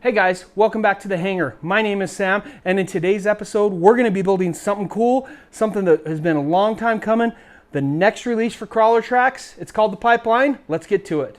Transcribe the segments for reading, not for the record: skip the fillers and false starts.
Hey guys, welcome back to the hangar. My name is Sam, and in today's episode, we're going to be building something cool, something that has been a long time coming. The next release for crawler tracks. It's called the Pipeline. Let's get to it.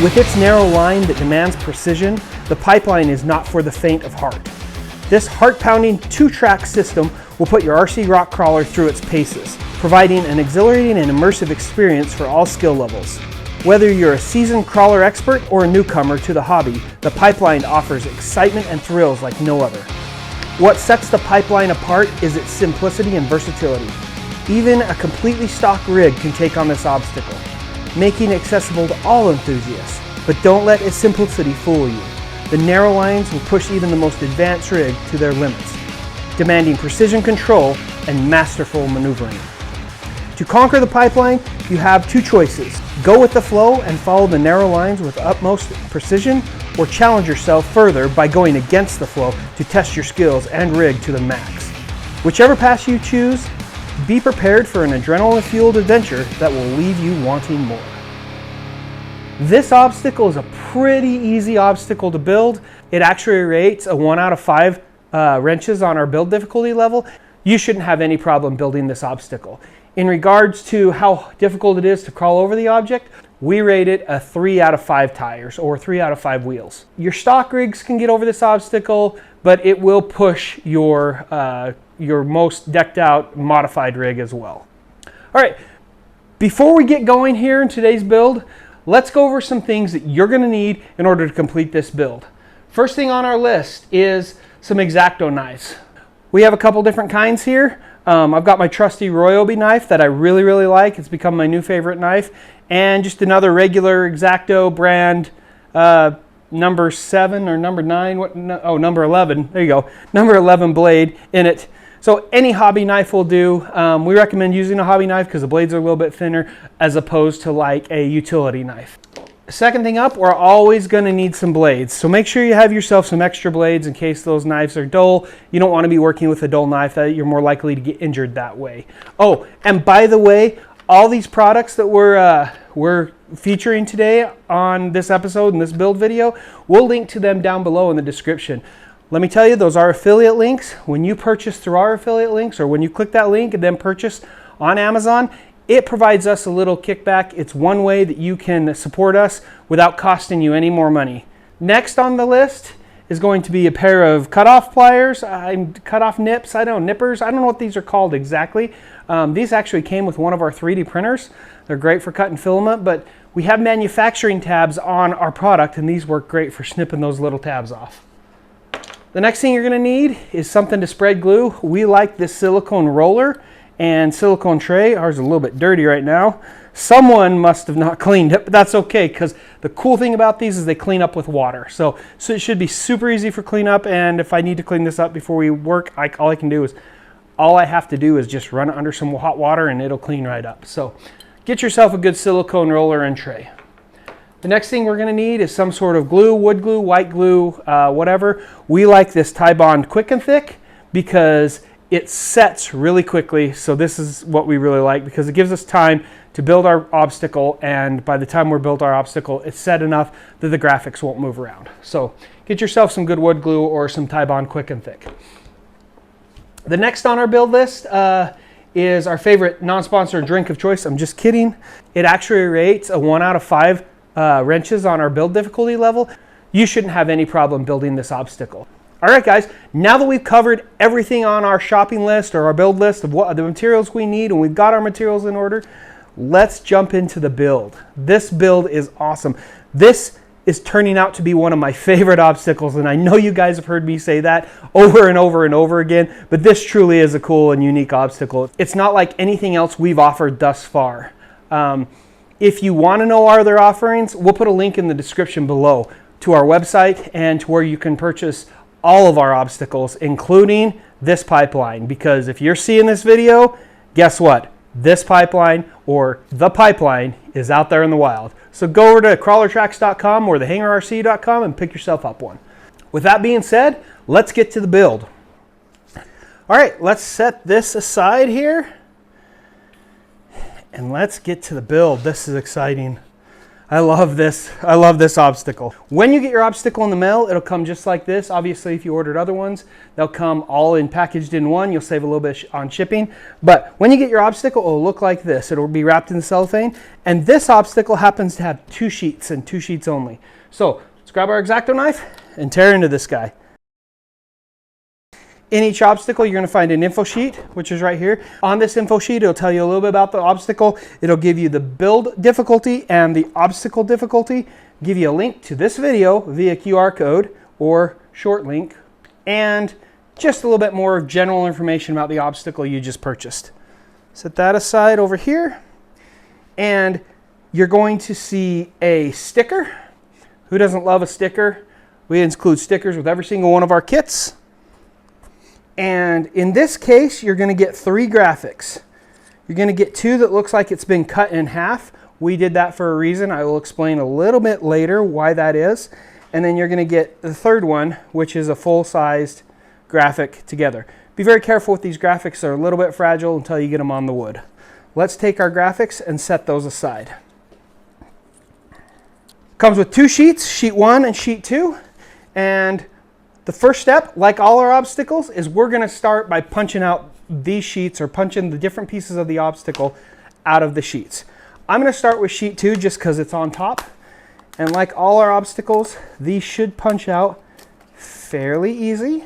With its narrow line that demands precision, the Pipeline is not for the faint of heart. This heart-pounding two-track system will put your RC rock crawler through its paces, providing an exhilarating and immersive experience for all skill levels. Whether you're a seasoned crawler expert or a newcomer to the hobby, the Pipeline offers excitement and thrills like no other. What sets the Pipeline apart is its simplicity and versatility. Even a completely stock rig can take on this obstacle, making it accessible to all enthusiasts. But don't let its simplicity fool you. The narrow lines will push even the most advanced rig to their limits, demanding precision control and masterful maneuvering. To conquer the Pipeline, you have two choices. Go with the flow and follow the narrow lines with utmost precision, or challenge yourself further by going against the flow to test your skills and rig to the max. Whichever path you choose, be prepared for an adrenaline-fueled adventure that will leave you wanting more. This obstacle is a pretty easy obstacle to build. It actually rates a 1 out of 5 wrenches on our build difficulty level. You shouldn't have any problem building this obstacle. In regards to how difficult it is to crawl over the object, we rate it a 3 out of 5 tires or 3 out of 5 wheels. Your stock rigs can get over this obstacle, but it will push your most decked out modified rig as well. All right, before we get going here in today's build, let's go over some things that you're going to need in order to complete this build. First thing on our list is some X-Acto knives. We have a couple different kinds here. I've got my trusty Ryobi knife that I really like. It's become my new favorite knife. And just another regular X-Acto brand, number 7 or number 9, number 11, there you go, number 11 blade in it. So any hobby knife will do. We recommend using a hobby knife because the blades are a little bit thinner as opposed to like a utility knife. Second thing up, we're always going to need some blades. So make sure you have yourself some extra blades in case those knives are dull. You don't want to be working with a dull knife, that you're more likely to get injured that way. Oh, and by the way, all these products that we're featuring today on this episode and this build video, we'll link to them down below in the description. Let me tell you, those are affiliate links. When you purchase through our affiliate links, or when you click that link and then purchase on Amazon, it provides us a little kickback. It's one way that you can support us without costing you any more money. Next on the list is going to be a pair of cutoff pliers, cutoff nips, nippers. I don't know what these are called exactly. These actually came with one of our 3D printers. They're great for cutting filament, but we have manufacturing tabs on our product, and these work great for snipping those little tabs off. The next thing you're going to need is something to spread glue. We like this silicone roller and silicone tray. Ours is a little bit dirty right now. Someone must have not cleaned it, but that's okay because the cool thing about these is they clean up with water. So it should be super easy for cleanup, and if I need to clean this up before we work, all I have to do is just run it under some hot water and it'll clean right up. So get yourself a good silicone roller and tray. The next thing we're gonna need is some sort of glue, wood glue, white glue, whatever. We like this Tybond Quick and Thick because it sets really quickly. So this is what we really like because it gives us time to build our obstacle, and by the time we're built our obstacle, it's set enough that the graphics won't move around. So get yourself some good wood glue or some Tybond Quick and Thick. The next on our build list is our favorite non-sponsored drink of choice. I'm just kidding. It actually rates a 1 out of 5 wrenches on our build difficulty level. You shouldn't have any problem building this obstacle. All right, guys, now that we've covered everything on our shopping list or our build list of what the materials we need, and we've got our materials in order, let's jump into the build. This build is awesome. This is turning out to be one of my favorite obstacles, and I know you guys have heard me say that over and over and over again, but this truly is a cool and unique obstacle. It's not like anything else we've offered thus far. If you want to know our other offerings, we'll put a link in the description below to our website and to where you can purchase all of our obstacles, including this pipeline, because if you're seeing this video, guess what? This pipeline or the pipeline is out there in the wild. So go over to crawlertracks.com or thehangerrc.com and pick yourself up one. With that being said, let's get to the build. All right, let's set this aside here and let's get to the build. This is exciting. I love this. I love this obstacle. When you get your obstacle in the mail, it'll come just like this. Obviously, if you ordered other ones, they'll come all in packaged in one. You'll save a little bit on shipping. But when you get your obstacle, it'll look like this. It'll be wrapped in cellophane. And this obstacle happens to have 2 sheets and 2 sheets only. So let's grab our X-Acto knife and tear into this guy. In each obstacle, you're going to find an info sheet, which is right here. On this info sheet, it'll tell you a little bit about the obstacle. It'll give you the build difficulty and the obstacle difficulty, give you a link to this video via QR code or short link, and just a little bit more general information about the obstacle you just purchased. Set that aside over here, and you're going to see a sticker. Who doesn't love a sticker? We include stickers with every single one of our kits. And in this case, you're going to get 3 graphics. You're going to get 2 that looks like it's been cut in half. We did that for a reason. I will explain a little bit later why that is. And then you're going to get the 3rd one, which is a full-sized graphic together. Be very careful with these graphics. They're a little bit fragile until you get them on the wood. Let's take our graphics and set those aside. Comes with 2 sheets, sheet 1 and sheet 2. And the first step, like all our obstacles, is we're going to start by punching out these sheets or punching the different pieces of the obstacle out of the sheets. I'm going to start with sheet 2 just because it's on top. And like all our obstacles, these should punch out fairly easy.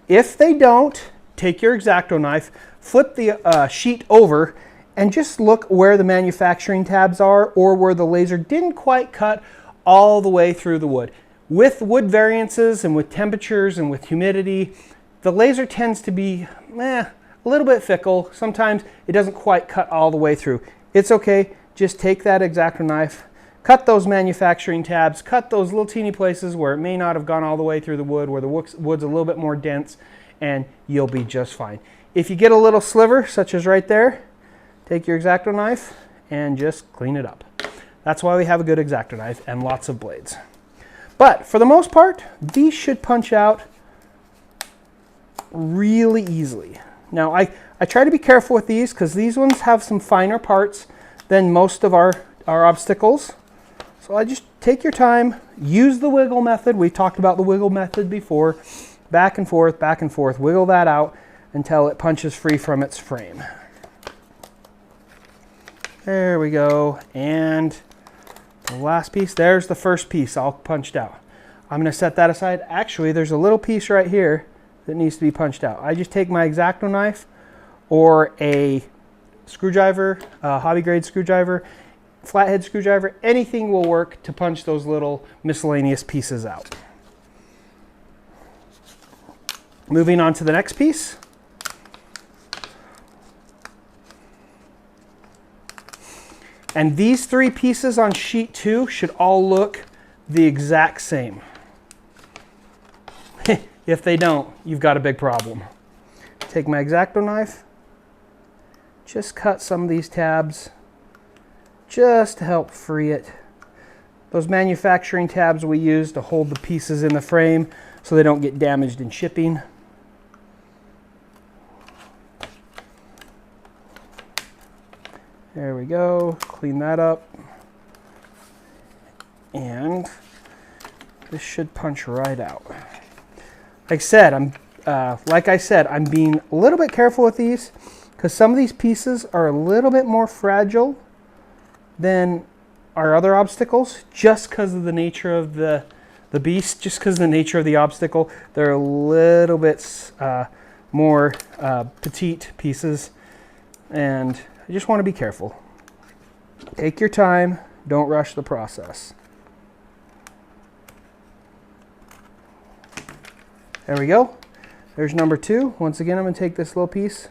If they don't, take your X-Acto knife, flip the sheet over, and just look where the manufacturing tabs are or where the laser didn't quite cut all the way through the wood. With wood variances and with temperatures and with humidity, the laser tends to be a little bit fickle. Sometimes it doesn't quite cut all the way through. It's okay, just take that X-Acto knife, cut those manufacturing tabs, cut those little teeny places where it may not have gone all the way through the wood, where the wood's a little bit more dense, and you'll be just fine. If you get a little sliver, such as right there, take your X-Acto knife and just clean it up. That's why we have a good X-Acto knife and lots of blades. But for the most part, these should punch out really easily. Now, I try to be careful with these because these ones have some finer parts than most of our obstacles. So I just take your time, use the wiggle method. We talked about the wiggle method before. Back and forth, wiggle that out until it punches free from its frame. There we go. And the last piece, there's the first piece all punched out. I'm going to set that aside. Actually, there's a little piece right here that needs to be punched out. I just take my X-Acto knife or a screwdriver, a hobby grade screwdriver, flathead screwdriver, anything will work to punch those little miscellaneous pieces out. Moving on to the next piece. And these 3 pieces on sheet 2 should all look the exact same. If they don't, you've got a big problem. Take my X-Acto knife, just cut some of these tabs just to help free it. Those manufacturing tabs we use to hold the pieces in the frame so they don't get damaged in shipping. There we go, clean that up. And this should punch right out. Like I said, I'm being a little bit careful with these because some of these pieces are a little bit more fragile than our other obstacles just because of the nature of the beast, just because of the nature of the obstacle. They're a little bit more petite pieces, and I just want to be careful. Take your time, don't rush the process. There we go. There's number 2. Once again, I'm going to take this little piece,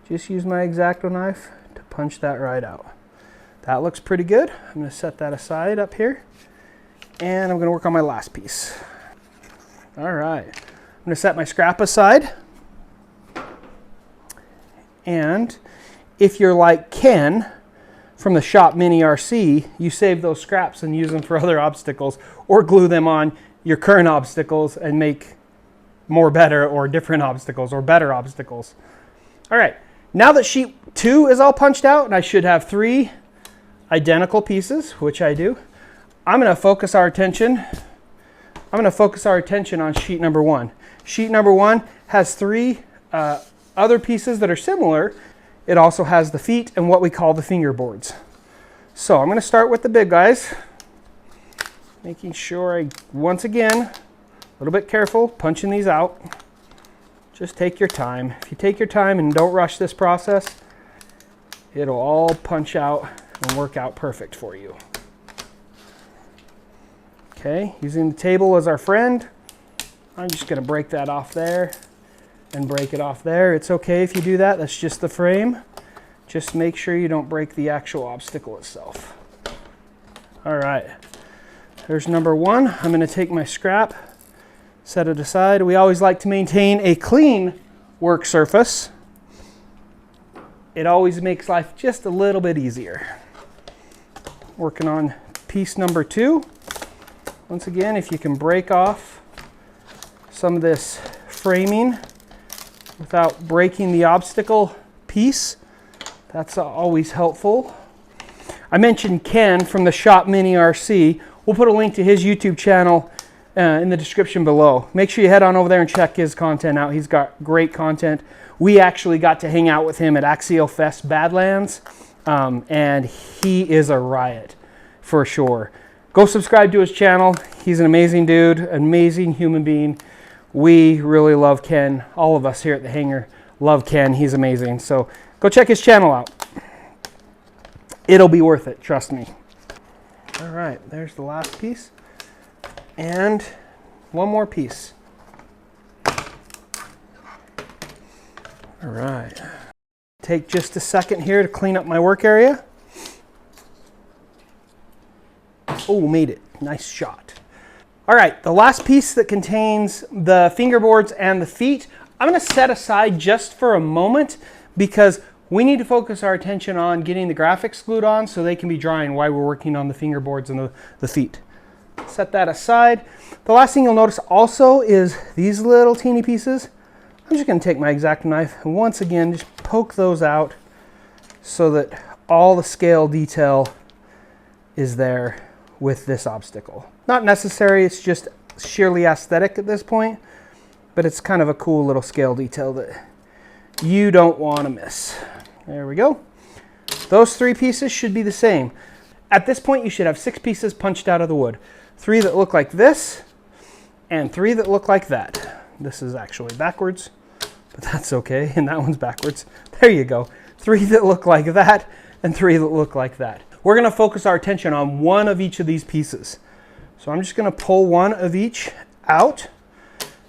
just use my X-Acto knife to punch that right out. That looks pretty good. I'm going to set that aside up here, and I'm going to work on my last piece. All right. I'm going to set my scrap aside. And if you're like Ken from the Shop Mini RC, you save those scraps and use them for other obstacles, or glue them on your current obstacles and make more better or different obstacles or better obstacles. All right, now that sheet 2 is all punched out and I should have 3 identical pieces, which I do, I'm going to focus our attention on sheet number 1. Sheet number 1 has 3 other pieces that are similar. It also has the feet and what we call the fingerboards. So I'm going to start with the big guys, making sure once again, a little bit careful punching these out. Just take your time. If you take your time and don't rush this process, it'll all punch out and work out perfect for you. Okay, using the table as our friend, I'm just going to break that off there and break it off there. It's okay if you do that. That's just the frame. Just make sure you don't break the actual obstacle itself. All right, there's number 1. I'm going to take my scrap, set it aside. We always like to maintain a clean work surface. It always makes life just a little bit easier. Working on piece number 2. Once again, if you can break off some of this framing without breaking the obstacle piece, that's always helpful. I mentioned Ken from the Shop Mini RC. We'll put a link to his YouTube channel in the description below. Make sure you head on over there and check his content out. He's got great content. We actually got to hang out with him at Axial Fest Badlands, and he is a riot for sure. Go subscribe to his channel. He's an amazing dude, amazing human being. We really love Ken. All of us here at the hangar love Ken. He's amazing. So go check his channel out. It'll be worth it, trust me. All right, there's the last piece. And one more piece. All right. Take just a second here to clean up my work area. Oh, made it. Nice shot. All right, the last piece that contains the fingerboards and the feet, I'm going to set aside just for a moment because we need to focus our attention on getting the graphics glued on so they can be drying while we're working on the fingerboards and the feet. Set that aside. The last thing you'll notice also is these little teeny pieces. I'm just going to take my X-Acto knife and once again just poke those out so that all the scale detail is there with this obstacle. Not necessary, it's just sheerly aesthetic at this point, but it's kind of a cool little scale detail that you don't want to miss. There we go. Those 3 pieces should be the same. At this point, you should have 6 pieces punched out of the wood. 3 that look like this, and 3 that look like that. This is actually backwards, but that's okay, and that one's backwards. There you go. 3 that look like that, and 3 that look like that. We're going to focus our attention on one of each of these pieces. So I'm just going to pull one of each out,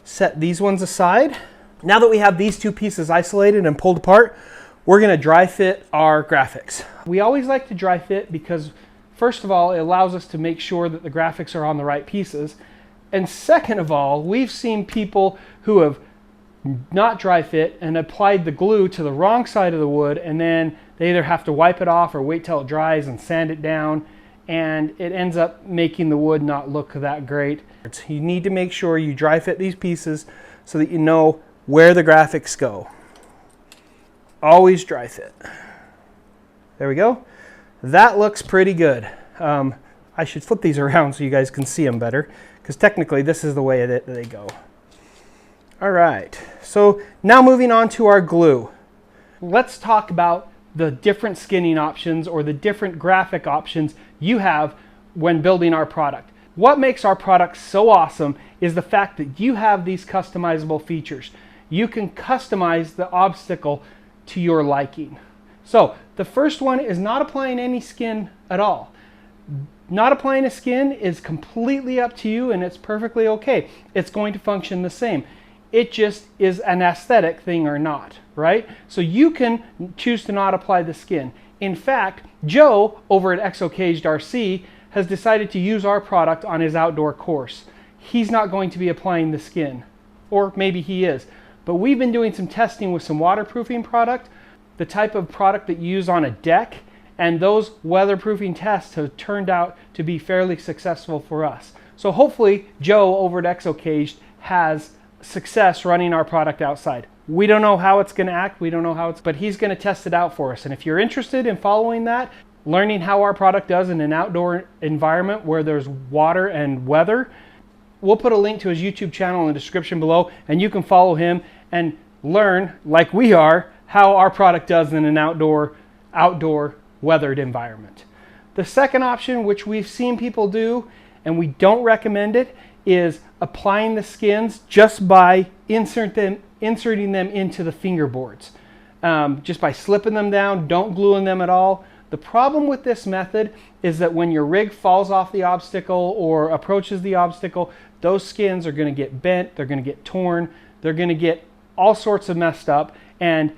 set these ones aside. Now that we have these 2 pieces isolated and pulled apart, we're going to dry fit our graphics. We always like to dry fit because first of all, it allows us to make sure that the graphics are on the right pieces. And second of all, we've seen people who have not dry fit and applied the glue to the wrong side of the wood, and then they either have to wipe it off or wait till it dries and sand it down, and it ends up making the wood not look that great. You need to make sure you dry fit these pieces so that you know where the graphics go. Always dry fit. There we go. That looks pretty good. I should flip these around so you guys can see them better, because technically this is the way that they go. All right, so now moving on to our glue. Let's talk about the different skinning options or the different graphic options you have when building our product. What makes our product so awesome is the fact that you have these customizable features. You can customize the obstacle to your liking. So the first one is not applying any skin at all. Not applying a skin is completely up to you, and it's perfectly okay. It's going to function the same. It just is an aesthetic thing or not, right? So you can choose to not apply the skin. In fact, Joe over at Exocaged RC has decided to use our product on his outdoor course. He's not going to be applying the skin, or maybe he is. But we've been doing some testing with some waterproofing product, the type of product that you use on a deck, and those weatherproofing tests have turned out to be fairly successful for us. So hopefully Joe over at Exocaged has success running our product outside. We don't know how it's going to act, we don't know how but he's going to test it out for us. And if you're interested in following that, learning how our product does in an outdoor environment where there's water and weather, we'll put a link to his YouTube channel in the description below, and you can follow him and learn, like we are, how our product does in an outdoor weathered environment. The second option, which we've seen people do and we don't recommend it, is applying the skins just by inserting them into the fingerboards. Just by slipping them down, don't gluing them at all. The problem with this method is that when your rig falls off the obstacle or approaches the obstacle, those skins are going to get bent, they're going to get torn, they're going to get all sorts of messed up, and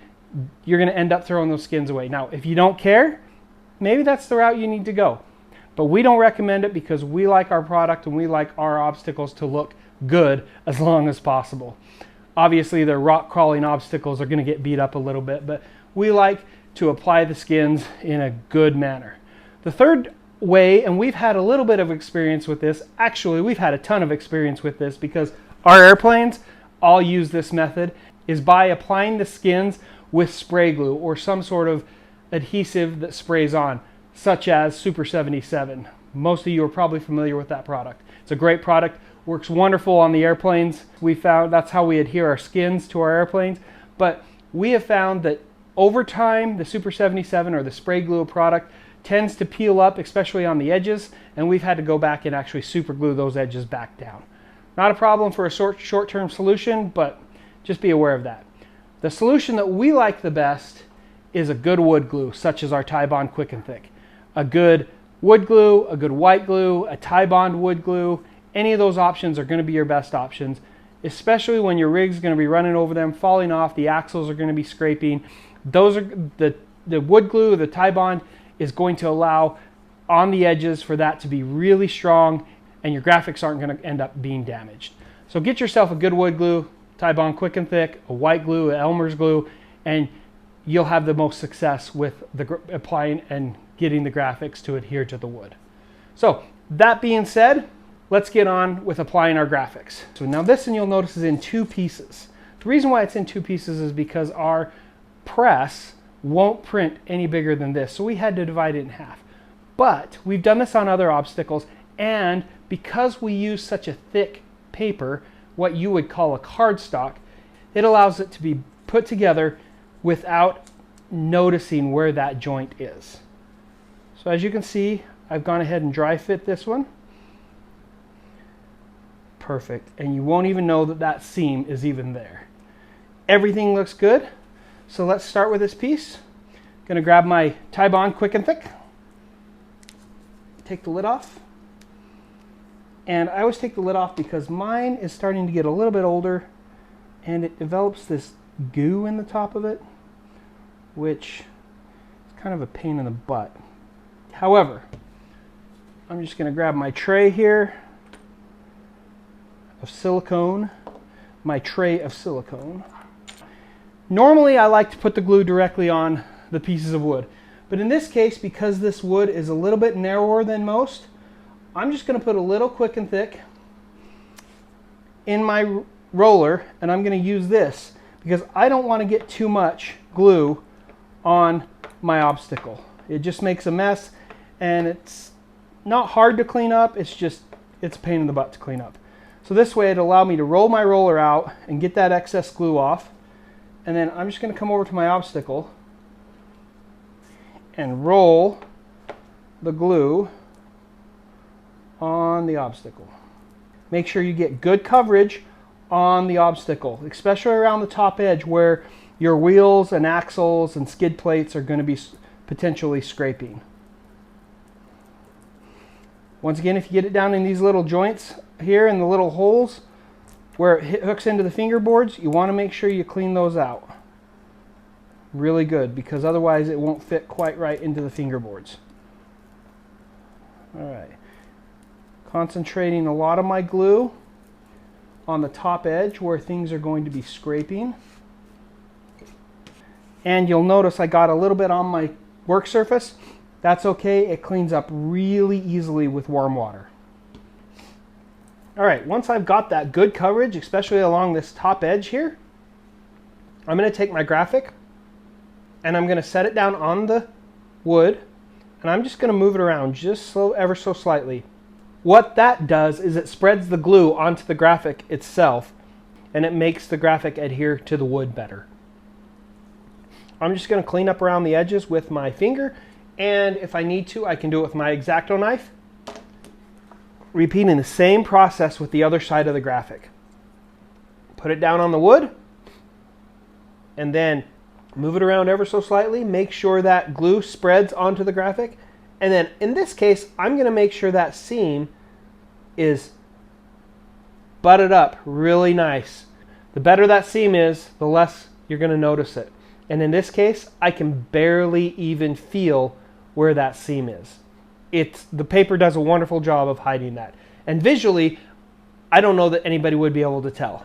you're going to end up throwing those skins away. Now, if you don't care, maybe that's the route you need to go. But we don't recommend it because we like our product and we like our obstacles to look good as long as possible. Obviously, the rock crawling obstacles are going to get beat up a little bit, but we like to apply the skins in a good manner. The third way, and we've had a little bit of experience with this, actually we've had a ton of experience with this because our airplanes all use this method, is by applying the skins with spray glue or some sort of adhesive that sprays on, such as Super 77. Most of you are probably familiar with that product. It's a great product, works wonderful on the airplanes. We found that's how we adhere our skins to our airplanes, but we have found that over time the Super 77 or the spray glue product tends to peel up, especially on the edges, and we've had to go back and actually super glue those edges back down. Not a problem for a short-term solution, but just be aware of that. The solution that we like the best is a good wood glue, such as our Tybond Quick and Thick. A good wood glue, a good white glue, a Tybond wood glue, any of those options are going to be your best options, especially when your rig's going to be running over them, falling off, the axles are going to be scraping. Those are the wood glue, the Tybond is going to allow on the edges for that to be really strong, and your graphics aren't going to end up being damaged. So get yourself a good wood glue, Tybond Quick and Thick, a white glue, a Elmer's glue, and you'll have the most success with applying and getting the graphics to adhere to the wood. So that being said, let's get on with applying our graphics. So now this one you'll notice is in two pieces. The reason why it's in two pieces is because our press won't print any bigger than this, so we had to divide it in half. But we've done this on other obstacles, and because we use such a thick paper, what you would call a cardstock, it allows it to be put together without noticing where that joint is. So as you can see, I've gone ahead and dry fit this one. Perfect, and you won't even know that that seam is even there. Everything looks good, so let's start with this piece. Gonna grab my Tybond Quick and Thick, take the lid off, and I always take the lid off because mine is starting to get a little bit older and it develops this goo in the top of it, which is kind of a pain in the butt. However, I'm just gonna grab my tray here of silicone, my tray of silicone. Normally I like to put the glue directly on the pieces of wood, But in this case, because this wood is a little bit narrower than most, I'm just going to put a little quick and thick in my roller, and I'm going to use this because I don't want to get too much glue on my obstacle. It just makes a mess, and it's not hard to clean up, it's a pain in the butt to clean up. So this way it'll allow me to roll my roller out and get that excess glue off, and then I'm just going to come over to my obstacle and roll the glue on the obstacle. Make sure you get good coverage on the obstacle, especially around the top edge where your wheels and axles and skid plates are going to be potentially scraping. Once again, if you get it down in these little joints here in the little holes where it hooks into the fingerboards, you want to make sure you clean those out really good, because otherwise it won't fit quite right into the fingerboards. All right. Concentrating a lot of my glue on the top edge where things are going to be scraping. And you'll notice I got a little bit on my work surface. That's okay, it cleans up really easily with warm water. All right, once I've got that good coverage, especially along this top edge here, I'm going to take my graphic and I'm going to set it down on the wood, and I'm just going to move it around just ever so slightly. What that does is it spreads the glue onto the graphic itself, and it makes the graphic adhere to the wood better. I'm just going to clean up around the edges with my finger, and if I need to, I can do it with my X-Acto knife, repeating the same process with the other side of the graphic. Put it down on the wood, and then move it around ever so slightly. Make sure that glue spreads onto the graphic. And then in this case, I'm going to make sure that seam is butted up really nice. The better that seam is, the less you're going to notice it. And in this case, I can barely even feel where that seam is. The paper does a wonderful job of hiding that. And visually, I don't know that anybody would be able to tell.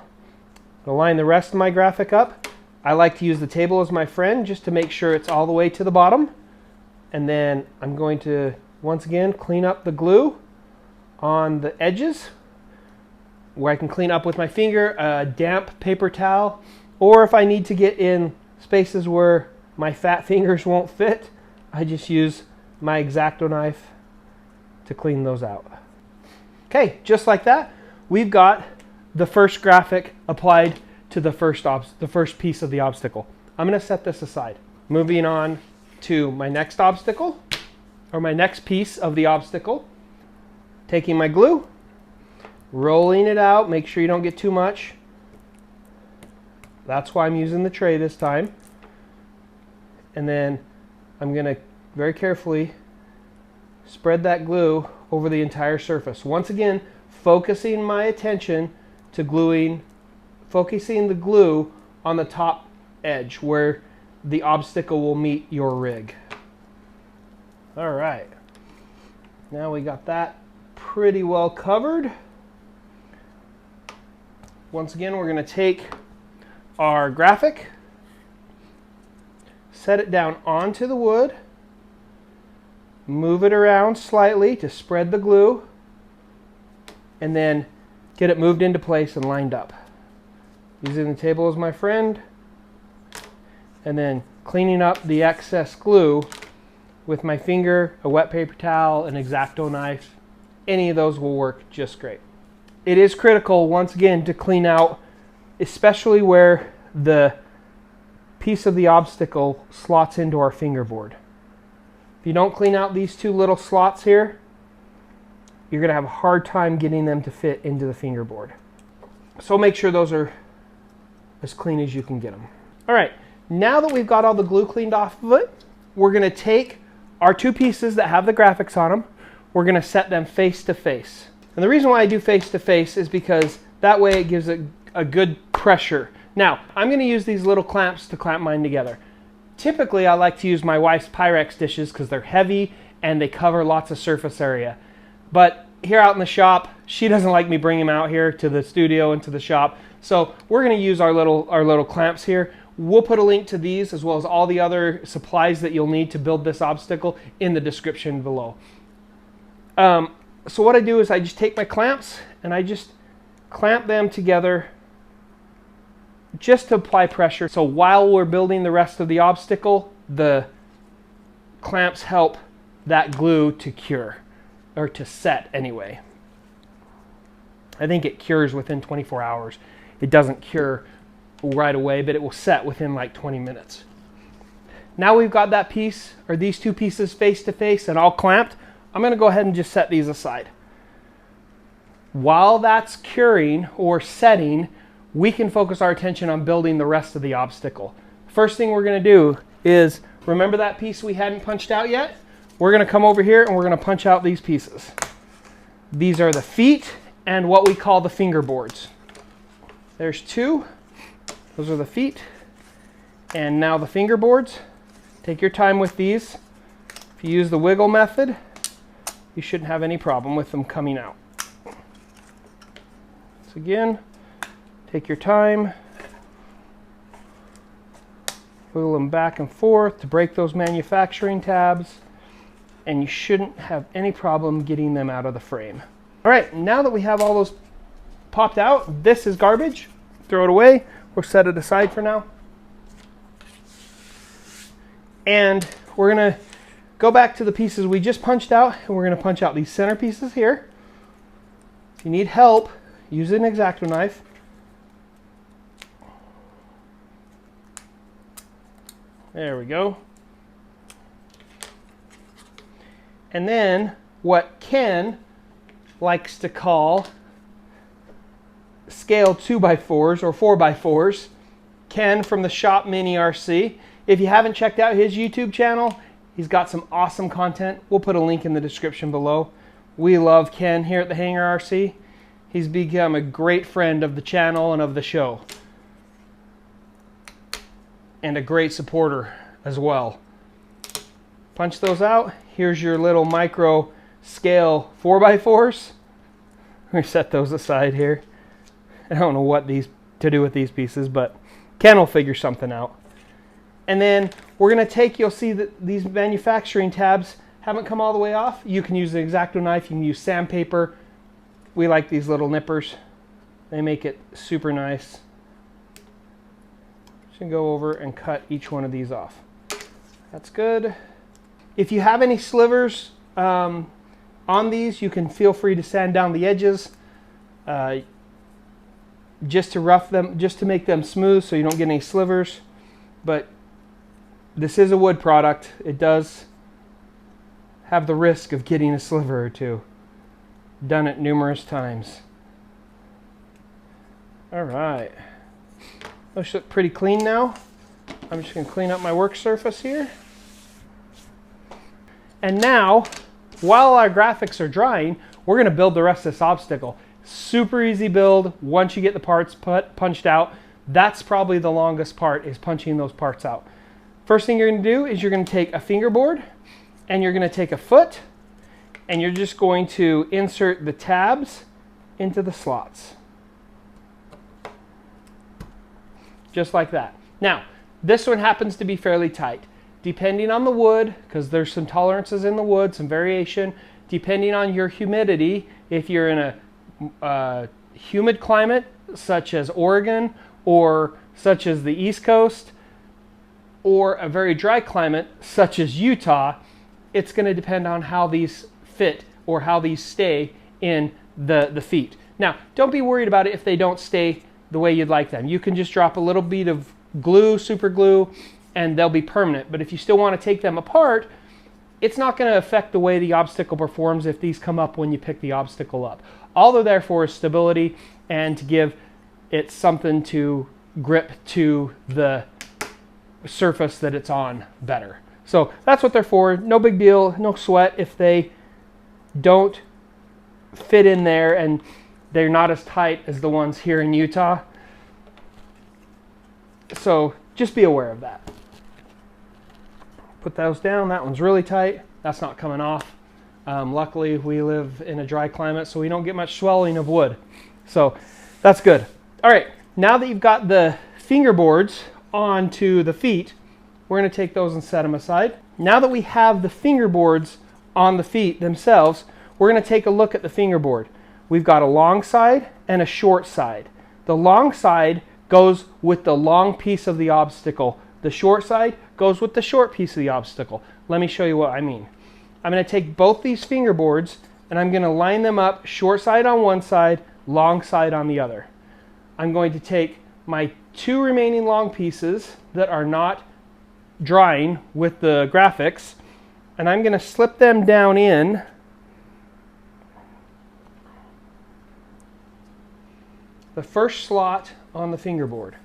I'll line the rest of my graphic up. I like to use the table as my friend just to make sure it's all the way to the bottom. And then I'm going to, once again, clean up the glue on the edges where I can clean up with my finger, a damp paper towel, or if I need to get in spaces where my fat fingers won't fit, I just use my X-Acto knife to clean those out. Okay, just like that, we've got the first graphic applied to the first piece of the obstacle. I'm going to set this aside. Moving on to my next obstacle, or my next piece of the obstacle. Taking my glue, rolling it out, make sure you don't get too much. That's why I'm using the tray this time. And then I'm going to very carefully spread that glue over the entire surface. Once again, focusing my attention to focusing the glue on the top edge where the obstacle will meet your rig. All right, now we got that pretty well covered. Once again, we're going to take our graphic, set it down onto the wood, move it around slightly to spread the glue, and then get it moved into place and lined up. Using the table as my friend, and then cleaning up the excess glue with my finger, a wet paper towel, an X-Acto knife. Any of those will work just great. It is critical, once again, to clean out, especially where the piece of the obstacle slots into our fingerboard. If you don't clean out these two little slots here, you're going to have a hard time getting them to fit into the fingerboard. So make sure those are as clean as you can get them. All right, now that we've got all the glue cleaned off of it, we're going to take our two pieces that have the graphics on them, we're going to set them face to face. And the reason why I do face to face is because that way it gives it a good pressure. Now, I'm going to use these little clamps to clamp mine together. Typically, I like to use my wife's Pyrex dishes because they're heavy and they cover lots of surface area. But here out in the shop, she doesn't like me bringing them out here to the studio and to the shop. So we're going to use our little clamps here. We'll put a link to these as well as all the other supplies that you'll need to build this obstacle in the description below. So what I do is I just take my clamps and I just clamp them together just to apply pressure. So while we're building the rest of the obstacle, the clamps help that glue to cure, or to set anyway. I think it cures within 24 hours. It doesn't cure right away, but it will set within like 20 minutes. Now we've got that piece, or these two pieces face to face and all clamped. I'm going to go ahead and just set these aside. While that's curing or setting, we can focus our attention on building the rest of the obstacle. First thing we're going to do is, remember that piece we hadn't punched out yet? We're going to come over here and we're going to punch out these pieces. These are the feet and what we call the fingerboards. There's two. Those are the feet. And now the fingerboards. Take your time with these. If you use the wiggle method, you shouldn't have any problem with them coming out. So again, take your time. Wiggle them back and forth to break those manufacturing tabs, and you shouldn't have any problem getting them out of the frame. All right, now that we have all those popped out, this is garbage. Throw it away or set it aside for now. And we're going to go back to the pieces we just punched out, and we're going to punch out these center pieces here. If you need help, use an X-Acto knife. There we go. And then what Ken likes to call scale 2x4s or 4x4s, Ken from the Shop Mini RC. If you haven't checked out his YouTube channel, he's got some awesome content. We'll put a link in the description below. We love Ken here at the Hangar RC. He's become a great friend of the channel and of the show, and a great supporter as well. Punch those out. Here's your little micro scale 4x4s. We set those aside here. I don't know what to do with these pieces, but Ken will figure something out. And then we're going to take, you'll see that these manufacturing tabs haven't come all the way off. You can use an X-Acto knife, you can use sandpaper. We like these little nippers. They make it super nice. Just gonna go over and cut each one of these off. That's good. If you have any slivers on these, you can feel free to sand down the edges just to rough them, just to make them smooth so you don't get any slivers. But this is a wood product. It does have the risk of getting a sliver or two. Done it numerous times. All right. Those look pretty clean now. I'm just going to clean up my work surface here. And now, while our graphics are drying, we're going to build the rest of this obstacle. Super easy build once you get the parts punched out. That's probably the longest part, is punching those parts out. First thing you're going to do is you're going to take a fingerboard and you're going to take a foot and you're just going to insert the tabs into the slots. Just like that. Now, this one happens to be fairly tight. Depending on the wood, because there's some tolerances in the wood, some variation, depending on your humidity, if you're in a humid climate, such as Oregon, or such as the East Coast, or a very dry climate, such as Utah, it's going to depend on how these fit or how these stay in the feet. Now, don't be worried about it if they don't stay the way you'd like them. You can just drop a little bit of glue, super glue, and they'll be permanent. But if you still want to take them apart, it's not going to affect the way the obstacle performs if these come up when you pick the obstacle up. All they're there for is stability and to give it something to grip to the surface that it's on better. So that's what they're for. No big deal, no sweat if they don't fit in there and they're not as tight as the ones here in Utah. So just be aware of that. Put those down. That one's really tight. That's not coming off. Luckily, we live in a dry climate, so we don't get much swelling of wood. So that's good. All right, now that you've got the fingerboards onto the feet, we're going to take those and set them aside. Now that we have the fingerboards on the feet themselves, we're going to take a look at the fingerboard. We've got a long side and a short side. The long side goes with the long piece of the obstacle. The short side goes with the short piece of the obstacle. Let me show you what I mean. I'm going to take both these fingerboards and I'm going to line them up, short side on one side, long side on the other. I'm going to take my two remaining long pieces that are not drying with the graphics, and I'm going to slip them down in the first slot on the fingerboard.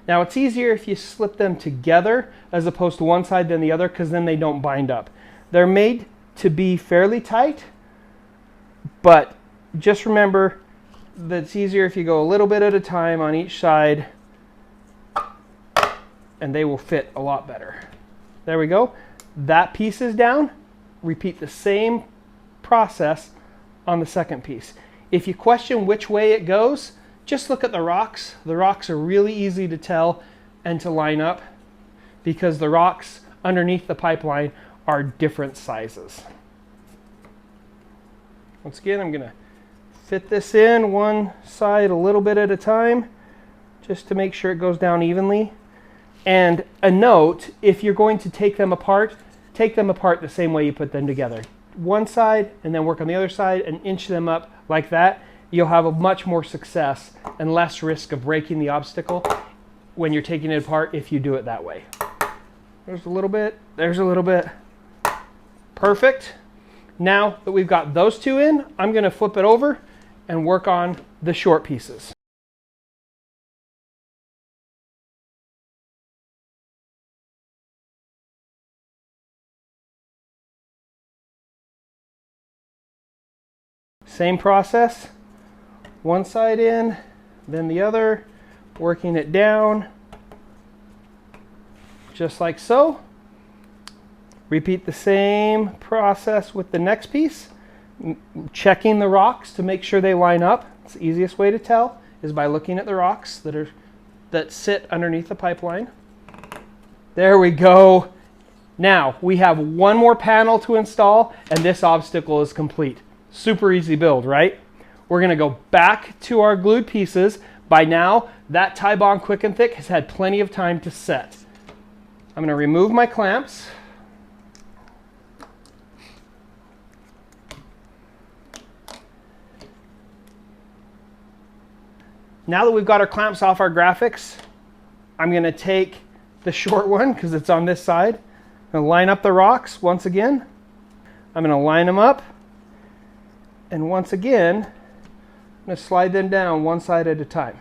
Now it's easier if you slip them together as opposed to one side then the other, because then they don't bind up. They're made to be fairly tight, but just remember that it's easier if you go a little bit at a time on each side, and they will fit a lot better. There we go. That piece is down. Repeat the same process on the second piece. If you question which way it goes, just look at the rocks. The rocks are really easy to tell and to line up because the rocks underneath the pipeline are different sizes. Once again, I'm going to fit this in one side a little bit at a time just to make sure it goes down evenly. And a note, if you're going to take them apart the same way you put them together. One side and then work on the other side and inch them up like that. You'll have a much more success and less risk of breaking the obstacle when you're taking it apart if you do it that way. There's a little bit, there's a little bit. Perfect. Now that we've got those two in, I'm going to flip it over and work on the short pieces. Same process, one side in, then the other, working it down, just like so. Repeat the same process with the next piece, checking the rocks to make sure they line up. It's the easiest way to tell is by looking at the rocks that sit underneath the pipeline. There we go. Now we have one more panel to install and this obstacle is complete. Super easy build, right? We're going to go back to our glued pieces. By now, that tie bond quick and thick has had plenty of time to set. I'm going to remove my clamps. Now that we've got our clamps off our graphics, I'm going to take the short one because it's on this side. I'm going to line up the rocks once again. I'm going to line them up. And once again, I'm going to slide them down one side at a time.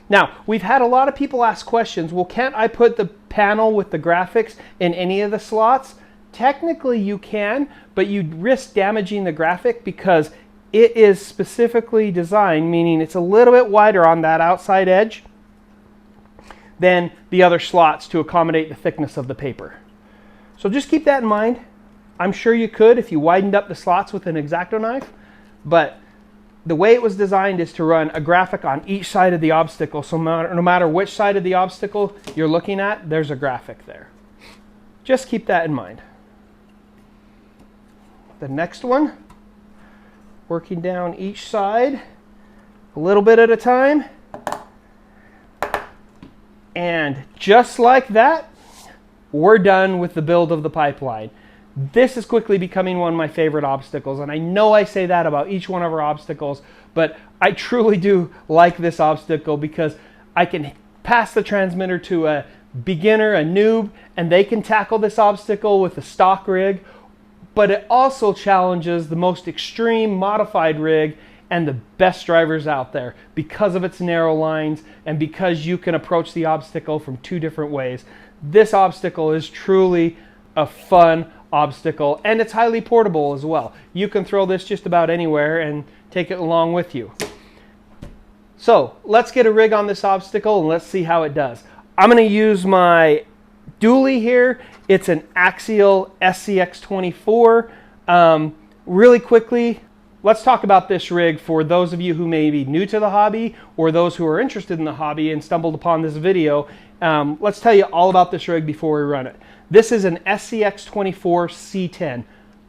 Now, we've had a lot of people ask questions, well, can't I put the panel with the graphics in any of the slots? Technically you can, but you'd risk damaging the graphic because it is specifically designed, meaning it's a little bit wider on that outside edge than the other slots to accommodate the thickness of the paper. So just keep that in mind. I'm sure you could if you widened up the slots with an X-Acto knife, but the way it was designed is to run a graphic on each side of the obstacle, so no matter which side of the obstacle you're looking at, there's a graphic there. Just keep that in mind. The next one, working down each side a little bit at a time. And just like that, we're done with the build of the pipeline. This is quickly becoming one of my favorite obstacles, and I know I say that about each one of our obstacles, but I truly do like this obstacle because I can pass the transmitter to a beginner, a noob, and they can tackle this obstacle with a stock rig, but it also challenges the most extreme modified rig and the best drivers out there because of its narrow lines and because you can approach the obstacle from two different ways. This obstacle is truly a fun obstacle, and it's highly portable as well. You can throw this just about anywhere and take it along with you. So let's get a rig on this obstacle and let's see how it does. I'm going to use my dually here. It's an Axial SCX24. Really quickly, let's talk about this rig for those of you who may be new to the hobby or those who are interested in the hobby and stumbled upon this video. Let's tell you all about this rig before we run it. This is an SCX24 C10.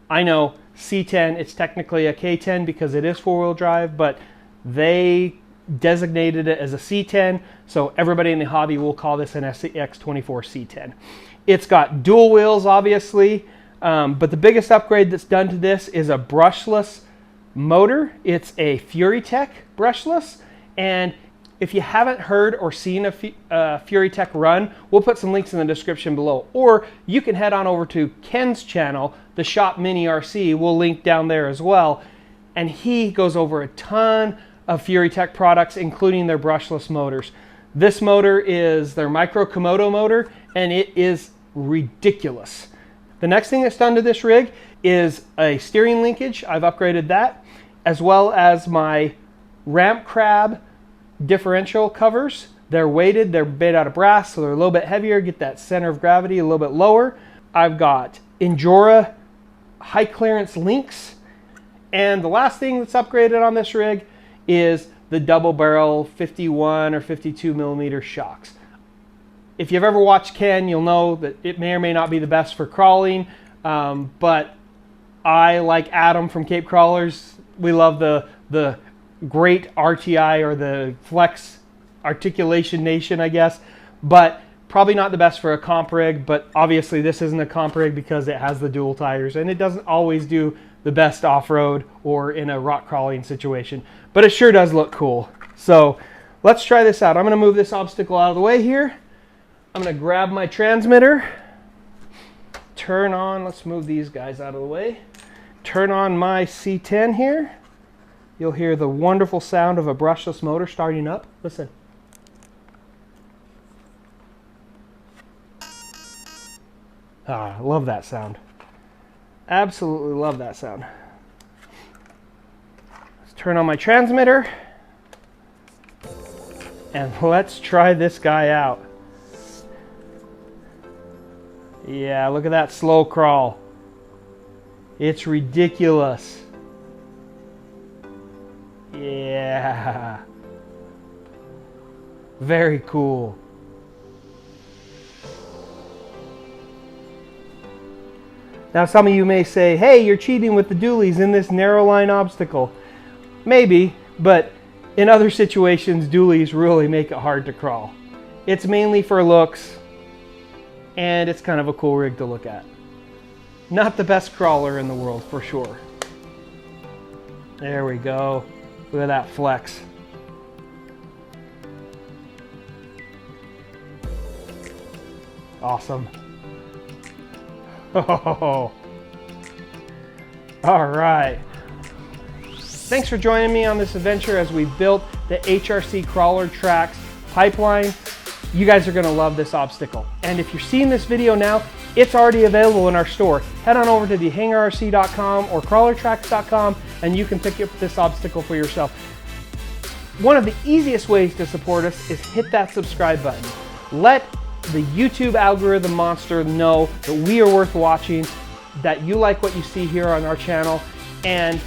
I know C10, it's technically a K10 because it is four-wheel drive, but they designated it as a C10, so everybody in the hobby will call this an SCX24 C10. It's got dual wheels, obviously, but the biggest upgrade that's done to this is a brushless motor. It's a FuriTech brushless, and if you haven't heard or seen a FuriTech run, we'll put some links in the description below, or you can head on over to Ken's channel, the Shop Mini RC. We'll link down there as well, and he goes over a ton of FuriTech products, including their brushless motors. This motor is their Micro Komodo motor, and it is ridiculous. The next thing that's done to this rig is a steering linkage. I've upgraded that, as well as my ramp crab differential covers. They're weighted, they're made out of brass, so they're a little bit heavier, get that center of gravity a little bit lower. I've got Injora high clearance links, and the last thing that's upgraded on this rig is the double barrel 51 or 52 millimeter shocks. If you've ever watched Ken, you'll know that it may or may not be the best for crawling, but I, like Adam from Cape Crawlers, we love the great RTI, or the Flex Articulation Nation, I guess, but probably not the best for a comp rig. But obviously this isn't a comp rig because it has the dual tires, and it doesn't always do the best off-road or in a rock crawling situation, but it sure does look cool. So let's try this out. I'm going to move this obstacle out of the way here. I'm going to grab my transmitter, turn on, let's move these guys out of the way, turn on my C10 here. You'll hear the wonderful sound of a brushless motor starting up. Listen. Ah, I love that sound. Absolutely love that sound. Let's turn on my transmitter, and let's try this guy out. Yeah, look at that slow crawl. It's ridiculous. Yeah. Very cool. Now some of you may say, hey, you're cheating with the dualies in this narrow line obstacle. Maybe, but in other situations, dualies really make it hard to crawl. It's mainly for looks, and it's kind of a cool rig to look at. Not the best crawler in the world, for sure. There we go. Look at that flex. Awesome. Oh. All right. Thanks for joining me on this adventure as we built the HRC Crawler Tracks pipeline. You guys are going to love this obstacle. And if you're seeing this video now, it's already available in our store. Head on over to thehangarrc.com or crawlertracks.com and you can pick up this obstacle for yourself. One of the easiest ways to support us is hit that subscribe button. Let the YouTube algorithm monster know that we are worth watching, that you like what you see here on our channel, and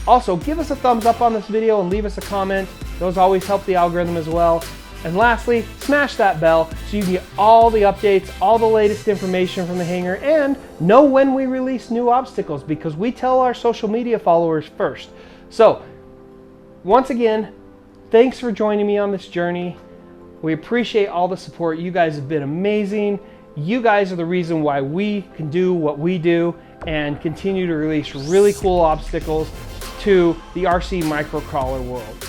also give us a thumbs up on this video and leave us a comment. Those always help the algorithm as well. And lastly, smash that bell so you can get all the updates, all the latest information from the hangar, and know when we release new obstacles, because we tell our social media followers first. So, once again, thanks for joining me on this journey. We appreciate all the support. You guys have been amazing. You guys are the reason why we can do what we do and continue to release really cool obstacles to the RC microcrawler world.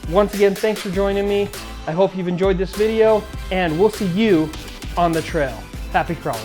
Once again, thanks for joining me. I hope you've enjoyed this video, and we'll see you on the trail. Happy crawling.